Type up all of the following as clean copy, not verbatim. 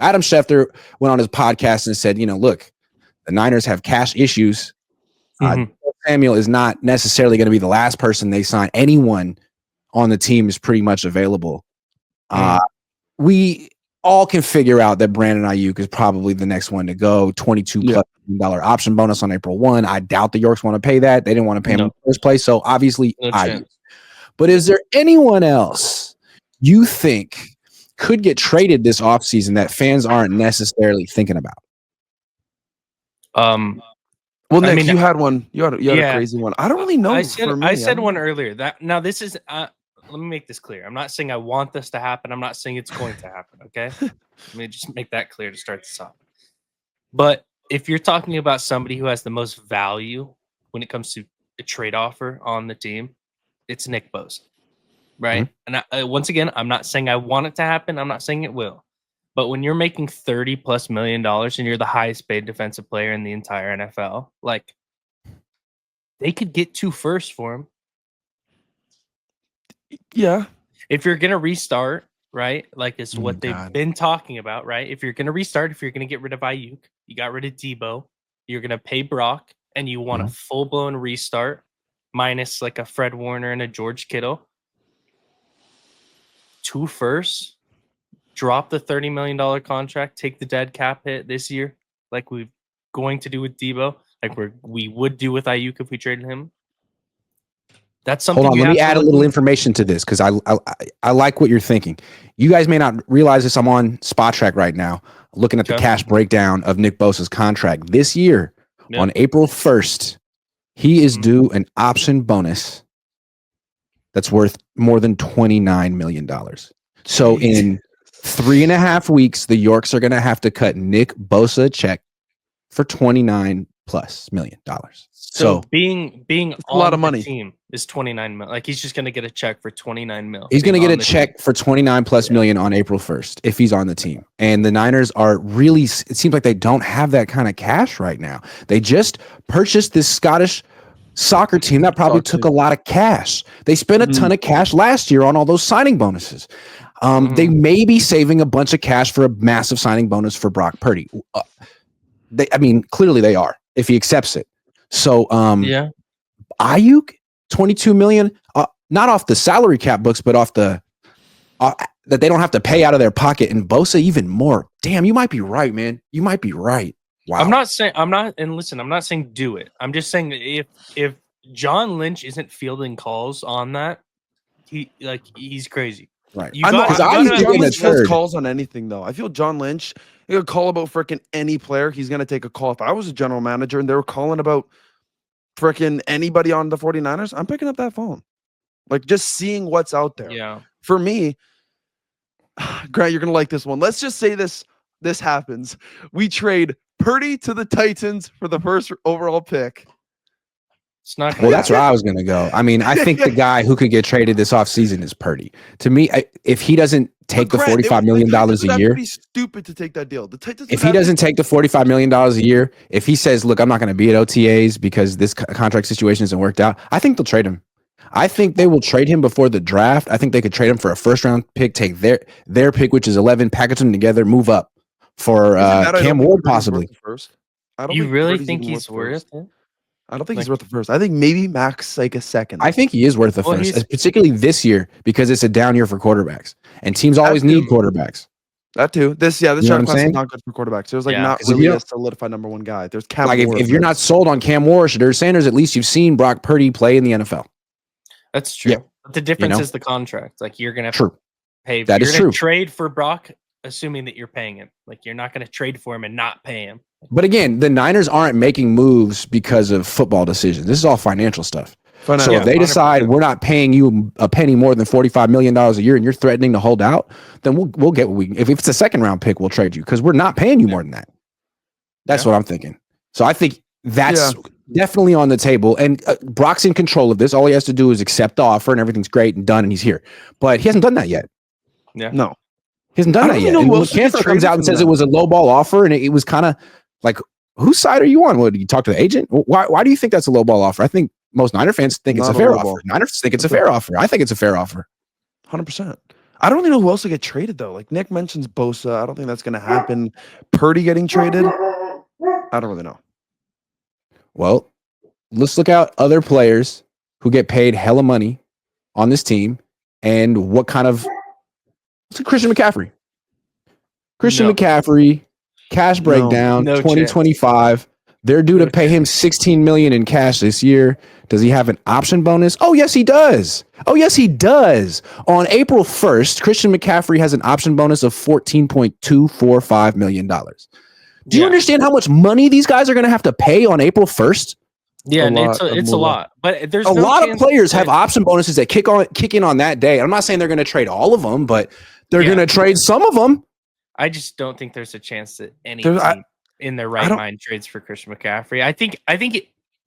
Adam Schefter went on his podcast and said, look, the Niners have cash issues. Samuel is not necessarily going to be the last person they sign. Anyone on the team is pretty much available. We all can figure out that Brandon Ayuk is probably the next one to go. $22+ million option bonus on April 1. I doubt the Yorks want to pay that. They didn't want to pay him in the first place. So obviously Ayuk. But is there anyone else you think could get traded this offseason that fans aren't necessarily thinking about? Well, Nick, you had one. You had a crazy one. I don't really know. I said one earlier. This is. Let me make this clear. I'm not saying I want this to happen. I'm not saying it's going to happen. Okay, let me just make that clear to start this off. But if you're talking about somebody who has the most value when it comes to a trade offer on the team, it's Nick Bosa, right? And once again, I'm not saying I want it to happen. I'm not saying it will. But when you're making $30+ million and you're the highest paid defensive player in the entire NFL, like they could get 2 firsts for him. Yeah. If you're going to restart, right? Like it's what they've been talking about, right? If you're going to restart, if you're going to get rid of Ayuk, you got rid of Debo, you're going to pay Brock, and you want a full-blown restart minus like a Fred Warner and a George Kittle. 2 firsts. Drop the $30 million contract, take the dead cap hit this year, like we're going to do with Debo, like we would do with Ayuk if we traded him. That's something. Hold on, let me add a little information to this because I like what you're thinking. You guys may not realize this. I'm on Spot Track right now, looking at the cash breakdown of Nick Bosa's contract this year. On April 1st, he is due an option bonus that's worth more than $29 million. So in 3.5 weeks, the Yorks are going to have to cut Nick Bosa a check for $29+ million. So being a lot of money. Team is $29 million. Like he's just going to get a check for $29 million. He's going to get a check for $29+ million on April 1st if he's on the team. And the Niners are really. It seems like they don't have that kind of cash right now. They just purchased this Scottish soccer team that probably took a lot of cash. They spent a ton of cash last year on all those signing bonuses. They may be saving a bunch of cash for a massive signing bonus for Brock Purdy. Clearly they are if he accepts it. So, Ayuk, $22 million, not off the salary cap books, but off the that they don't have to pay out of their pocket, and Bosa even more. Damn, you might be right, man. You might be right. Wow. I'm not saying do it. I'm just saying that if John Lynch isn't fielding calls on that, he's crazy. Right. John Lynch fields calls on anything, though. I feel John Lynch, he could call about freaking any player. He's going to take a call. If I was a general manager and they were calling about freaking anybody on the 49ers, I'm picking up that phone. Like, just seeing what's out there. Yeah. For me, Grant, you're going to like this one. Let's just say this happens. We trade Purdy to the Titans for the first overall pick. It's not. Well, that's where I was going to go. I mean, I think the guy who could get traded this offseason is Purdy. To me, if he doesn't take the $45 million a year, be stupid to take that deal. The Titans if he doesn't take the $45 million a year, if he says, "Look, I'm not going to be at OTAs because this contract situation hasn't worked out," I think they'll trade him. I think they will trade him before the draft. I think they could trade him for a first-round pick, take their pick, which is 11, package them together, move up for Cam Ward possibly. You really think he's worth it? I don't think he's worth the first. I think maybe max like a second. I think he is worth the first, particularly this year because it's a down year for quarterbacks, and teams always need quarterbacks. That too. This draft class is not good for quarterbacks. There's not really a solidified number one guy. There's Cam Ward. If you're not sold on Cam Ward or Shedeur Sanders, at least you've seen Brock Purdy play in the NFL. That's true. Yeah. But the difference is the contract. Like you're gonna pay. That is true. Trade for Brock, assuming that you're paying him. Like you're not gonna trade for him and not pay him. But again, the Niners aren't making moves because of football decisions. This is all financial stuff. So if they decide 100%. We're not paying you a penny more than $45 million a year and you're threatening to hold out, then we'll get what we. If it's a second round pick, we'll trade you because we're not paying you more than that. That's what I'm thinking. So I think that's definitely on the table. And Brock's in control of this. All he has to do is accept the offer and everything's great and done and he's here. But he hasn't done that yet. Yeah. No. He hasn't done that yet. And when Cancer comes out and says it was a low ball offer and it was kind of like, whose side are you on? What, do you talk to the agent? Why do you think that's a low ball offer? I think most Niner fans think it's a fair offer. Niners think it's a fair offer. I think it's a fair offer. 100%. I don't really know who else will get traded though. Like Nick mentions Bosa. I don't think that's going to happen. Purdy getting traded. I don't really know. Well, let's look at other players who get paid hella money on this team and what kind of. Let's Christian McCaffrey. McCaffrey, cash breakdown, no 2025. They're due to pay him $16 million in cash this year. Does he have an option bonus? Oh, yes, he does. On April 1st, Christian McCaffrey has an option bonus of $14.245 million. Do you understand how much money these guys are going to have to pay on April 1st? Yeah, it's a lot. But there's a lot of players have option bonuses that kick in on that day. I'm not saying they're going to trade all of them, but they're going to trade some of them. I just don't think there's a chance that any team in their right mind trades for Christian McCaffrey.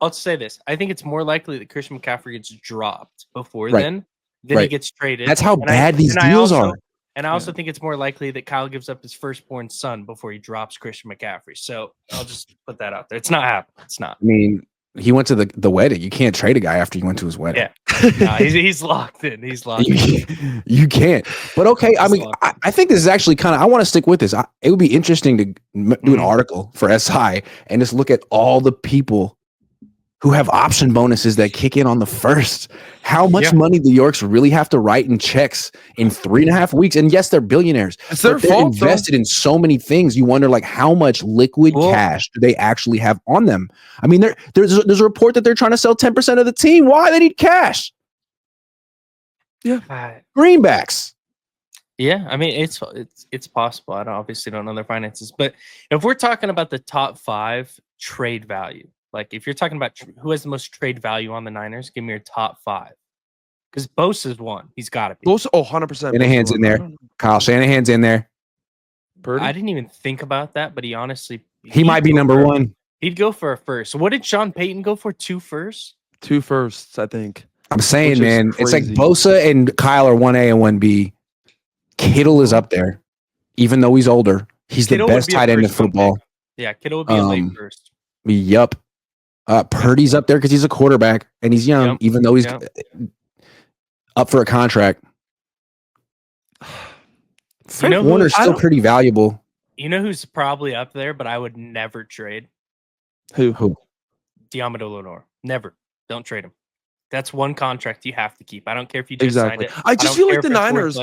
I'll say this. I think it's more likely that Christian McCaffrey gets dropped before then he gets traded. That's how bad these deals are. And I also think it's more likely that Kyle gives up his firstborn son before he drops Christian McCaffrey. So I'll just put that out there. It's not happening. It's not. I mean, he went to the wedding. You can't trade a guy after you went to his wedding. Yeah, he's locked in. He's locked in. You can't. But okay, I mean, I think this is actually kind of. I want to stick with this. It would be interesting to do an article for SI and just look at all the people who have option bonuses that kick in on the first. How much money the Yorks really have to write in checks in 3.5 weeks? And yes, they're billionaires. It's their fault. They're invested in so many things. You wonder, like, how much liquid cash do they actually have on them? I mean, there's a report that they're trying to sell 10% of the team. Why? They need cash. Yeah, greenbacks. Yeah, I mean, it's possible. I obviously don't know their finances, but if we're talking about the top 5 trade value. Like, if you're talking about who has the most trade value on the Niners, give me your top 5. Because Bosa's one. He's got to be. Bosa, 100%. Shanahan's in there. Kyle Shanahan's in there. Purdy? I didn't even think about that, but he honestly... He might be number 1. He'd go for a first. What did Sean Payton go for? 2 firsts? 2 firsts, I think. I'm saying, man, it's like Bosa and Kyle are 1A and 1B. Kittle is up there. Even though he's older, he's the best tight end in football. Yeah, Kittle would be a late first. Yup. Purdy's up there because he's a quarterback and he's young, even though he's up for a contract. Frank Warner's still pretty valuable. You know who's probably up there, but I would never trade? Who? Diamado Lenore. Never. Don't trade him. That's one contract you have to keep. I don't care if you just signed it. I just feel like the Niners...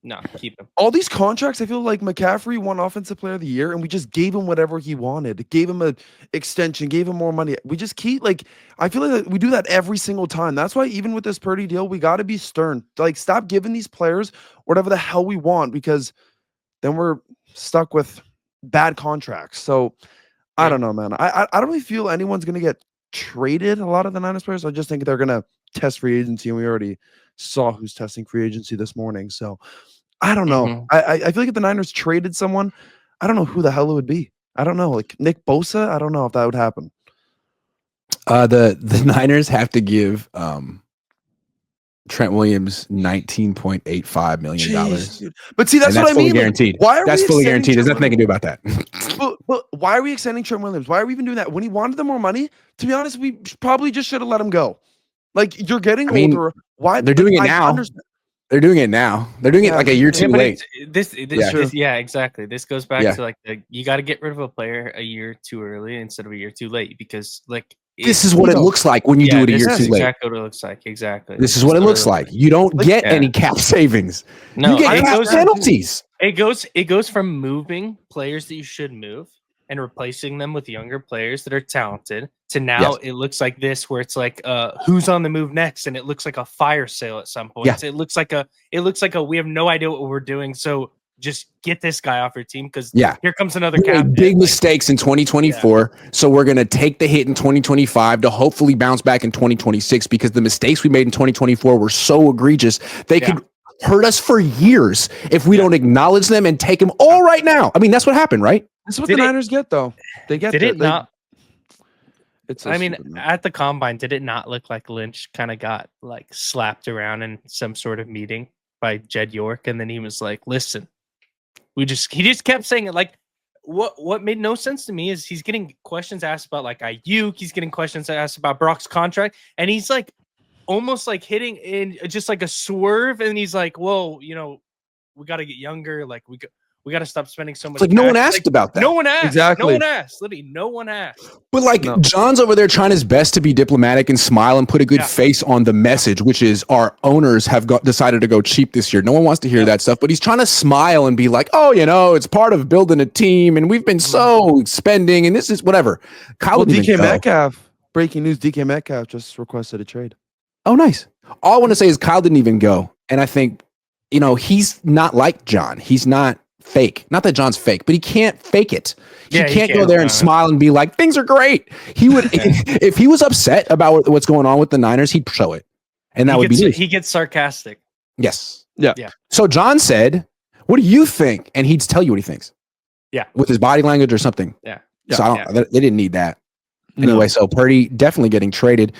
No, keep him. All these contracts, I feel like McCaffrey won Offensive Player of the Year, and we just gave him whatever he wanted. Gave him an extension, gave him more money. We just keep, I feel like we do that every single time. That's why even with this Purdy deal, we got to be stern. Stop giving these players whatever the hell we want, because then we're stuck with bad contracts. So, I don't know, man. I don't really feel anyone's going to get traded, a lot of the Niners players. I just think they're going to test free agency, and we already saw who's testing free agency this morning. So I don't know. I feel like if the Niners traded someone, I don't know who the hell it would be. I don't know. Like Nick Bosa, I don't know if that would happen. The Niners have to give Trent Williams $19.85 million. Jeez, but see, that's what I mean. Guaranteed. Why are that's fully guaranteed? There's nothing they can do about that. but why are we extending Trent Williams? Why are we even doing that? When he wanted the more money, to be honest, we probably just should have let him go. Like, you're getting older. Why they're doing it now? They're doing it now. They're doing it like a year too late. This exactly. This goes back to you got to get rid of a player a year too early instead of a year too late, because this is what it looks like when you do it a year too late. Exactly what it looks like. Exactly. This is what it looks like. You don't get any cap savings. No, you get cap penalties. It goes from moving players that you should move and replacing them with younger players that are talented to now it looks like this, where it's like who's on the move next, and it looks like a fire sale at some point. Yeah. It looks like a we have no idea what we're doing, so just get this guy off your team, because here comes another cap. Big mistakes in 2024, so we're gonna take the hit in 2025 to hopefully bounce back in 2026, because the mistakes we made in 2024 were so egregious they could hurt us for years if we don't acknowledge them and take them all right now. I mean, that's what happened, right? That's what the Niners get, though. They get. Did it not? At the combine, did it not look like Lynch kind of got slapped around in some sort of meeting by Jed York, and then he was like, "Listen, he just kept saying it." Like, what made no sense to me is he's getting questions asked about Ayuk, he's getting questions asked about Brock's contract, and he's like, almost like hitting in just like a swerve, and he's like, "Whoa, we got to get younger. Like we got to stop spending so much." It's like no one asked about that. No one asked. Exactly. No one asked. Literally, no one asked. But like John's over there trying his best to be diplomatic and smile and put a good face on the message, which is our owners have decided to go cheap this year. No one wants to hear that stuff, but he's trying to smile and be like, "Oh, it's part of building a team, and we've been so spending, and this is whatever." Kyle DK Metcalf. Breaking news: DK Metcalf just requested a trade. Oh, nice. All I want to say is Kyle didn't even go, and I think he's not like John. He's not fake. Not that John's fake, but he can't fake it. He can't go there and smile and be like, things are great. He would, if he was upset about what's going on with the Niners, he'd show it. And that would be he gets sarcastic. Yes. Yeah. So John said, "What do you think?" And he'd tell you what he thinks. Yeah. With his body language or something. Yeah. So they didn't need that. Anyway, so Purdy definitely getting traded.